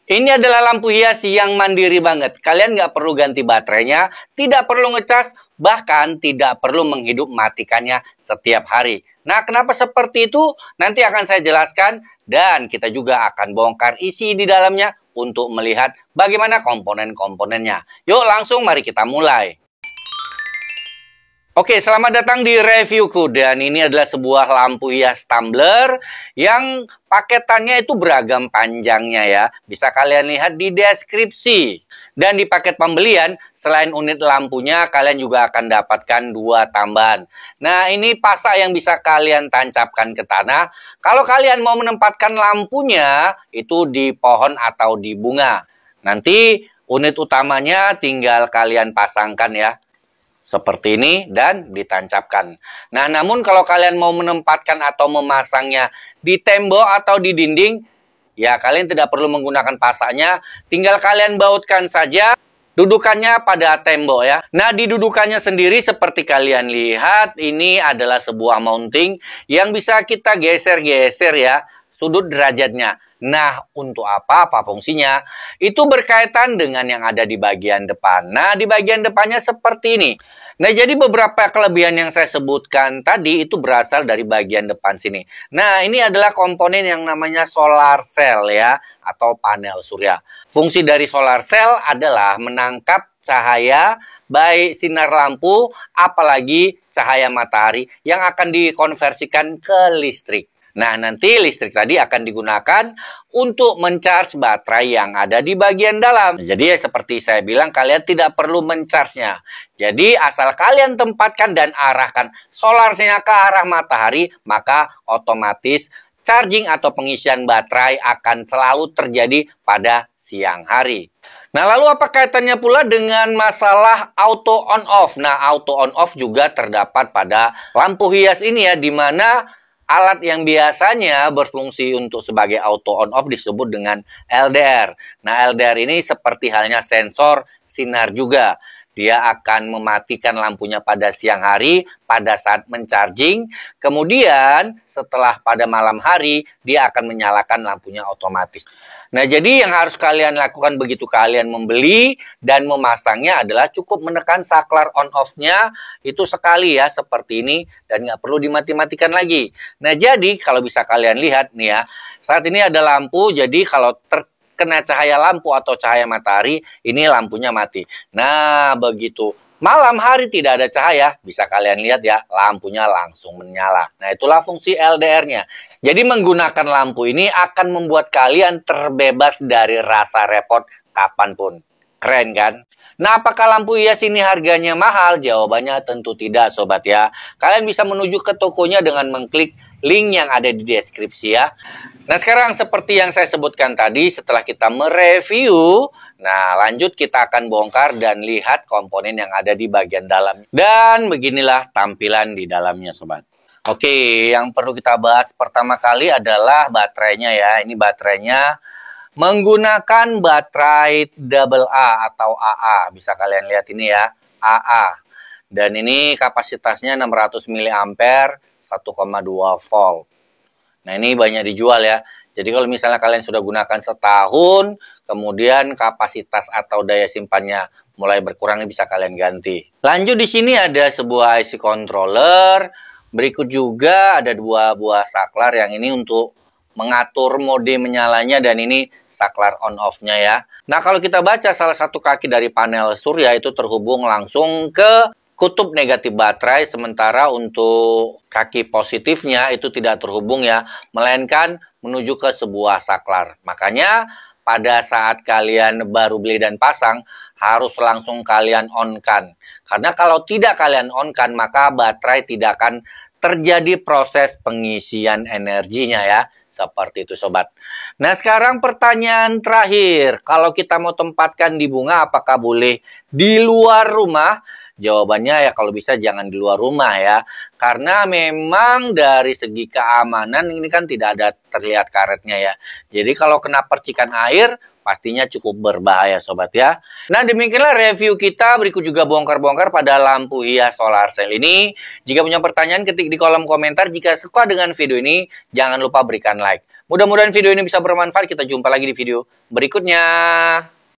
Ini adalah lampu hias yang mandiri banget. Kalian nggak perlu ganti baterainya, tidak perlu ngecas, bahkan tidak perlu menghidup matikannya setiap hari. Nah, kenapa seperti itu? Nanti akan saya jelaskan dan kita juga akan bongkar isi di dalamnya untuk melihat bagaimana komponen-komponennya. Yuk langsung mari kita mulai. Oke, selamat datang di reviewku. Dan ini adalah sebuah lampu hias tumbler yang paketannya itu beragam panjangnya ya. Bisa kalian lihat di deskripsi. Dan di paket pembelian, selain unit lampunya, kalian juga akan dapatkan 2 tambahan. Nah, ini pasak yang bisa kalian tancapkan ke tanah. Kalau kalian mau menempatkan lampunya, itu di pohon atau di bunga. Nanti unit utamanya tinggal kalian pasangkan ya. Seperti ini dan ditancapkan. Nah, namun kalau kalian mau menempatkan atau memasangnya di tembok atau di dinding, ya kalian tidak perlu menggunakan pasaknya, tinggal kalian bautkan saja dudukannya pada tembok ya. Nah, di dudukannya sendiri seperti kalian lihat, ini adalah sebuah mounting yang bisa kita geser-geser ya, sudut derajatnya. Nah, untuk apa fungsinya? Itu berkaitan dengan yang ada di bagian depan. Nah, di bagian depannya seperti ini. Nah, jadi beberapa kelebihan yang saya sebutkan tadi itu berasal dari bagian depan sini. Nah, ini adalah komponen yang namanya solar cell ya, atau panel surya. Fungsi dari solar cell adalah menangkap cahaya, baik sinar lampu, apalagi cahaya matahari yang akan dikonversikan ke listrik. Nah, nanti listrik tadi akan digunakan untuk mencharge baterai yang ada di bagian dalam. Jadi, seperti saya bilang, kalian tidak perlu mencharge-nya. Jadi, asal kalian tempatkan dan arahkan solarnya ke arah matahari, maka otomatis charging atau pengisian baterai akan selalu terjadi pada siang hari. Nah, lalu apa kaitannya pula dengan masalah auto on-off? Nah, auto on-off juga terdapat pada lampu hias ini ya, di mana alat yang biasanya berfungsi untuk sebagai auto on-off disebut dengan LDR. Nah, LDR ini seperti halnya sensor sinar juga. Dia akan mematikan lampunya pada siang hari pada saat mencharging. Kemudian setelah pada malam hari dia akan menyalakan lampunya otomatis. Nah, jadi yang harus kalian lakukan begitu kalian membeli dan memasangnya adalah cukup menekan saklar on-off-nya itu sekali ya, seperti ini. Dan nggak perlu dimati-matikan lagi. Nah, jadi kalau bisa kalian lihat nih ya, saat ini ada lampu, jadi kalau kena cahaya lampu atau cahaya matahari, ini lampunya mati. Nah, begitu malam hari tidak ada cahaya, bisa kalian lihat ya, lampunya langsung menyala. Nah, itulah fungsi LDR-nya. Jadi menggunakan lampu ini akan membuat kalian terbebas dari rasa repot kapanpun. Keren kan? Nah, apakah lampu hias ini harganya mahal? Jawabannya tentu tidak, sobat ya. Kalian bisa menuju ke tokonya dengan mengklik link yang ada di deskripsi ya. Nah, sekarang seperti yang saya sebutkan tadi, setelah kita mereview, nah lanjut kita akan bongkar dan lihat komponen yang ada di bagian dalam. Dan beginilah tampilan di dalamnya, sobat. Oke, yang perlu kita bahas pertama kali adalah baterainya ya. Ini baterainya menggunakan baterai AA atau AA. Bisa kalian lihat ini ya, AA. Dan ini kapasitasnya 600 mAh, 1,2 volt. Nah, ini banyak dijual ya. Jadi kalau misalnya kalian sudah gunakan setahun, kemudian kapasitas atau daya simpannya mulai berkurang, bisa kalian ganti. Lanjut di sini ada sebuah IC controller. Berikut juga ada 2 buah saklar yang ini untuk mengatur mode menyalanya dan ini saklar on off-nya ya. Nah, kalau kita baca salah satu kaki dari panel surya itu terhubung langsung ke kutub negatif baterai, sementara untuk kaki positifnya itu tidak terhubung ya, melainkan menuju ke sebuah saklar. Makanya pada saat kalian baru beli dan pasang, harus langsung kalian on-kan. Karena kalau tidak kalian on-kan, maka baterai tidak akan terjadi proses pengisian energinya ya. Seperti itu, sobat. Nah, sekarang pertanyaan terakhir. Kalau kita mau tempatkan di bunga, apakah boleh di luar rumah? Jawabannya ya kalau bisa jangan di luar rumah ya. Karena memang dari segi keamanan ini kan tidak ada terlihat karetnya ya. Jadi kalau kena percikan air pastinya cukup berbahaya, sobat ya. Nah, demikianlah review kita. Berikut juga bongkar-bongkar pada lampu hias solar cell ini. Jika punya pertanyaan ketik di kolom komentar. Jika suka dengan video ini jangan lupa berikan like. Mudah-mudahan video ini bisa bermanfaat. Kita jumpa lagi di video berikutnya.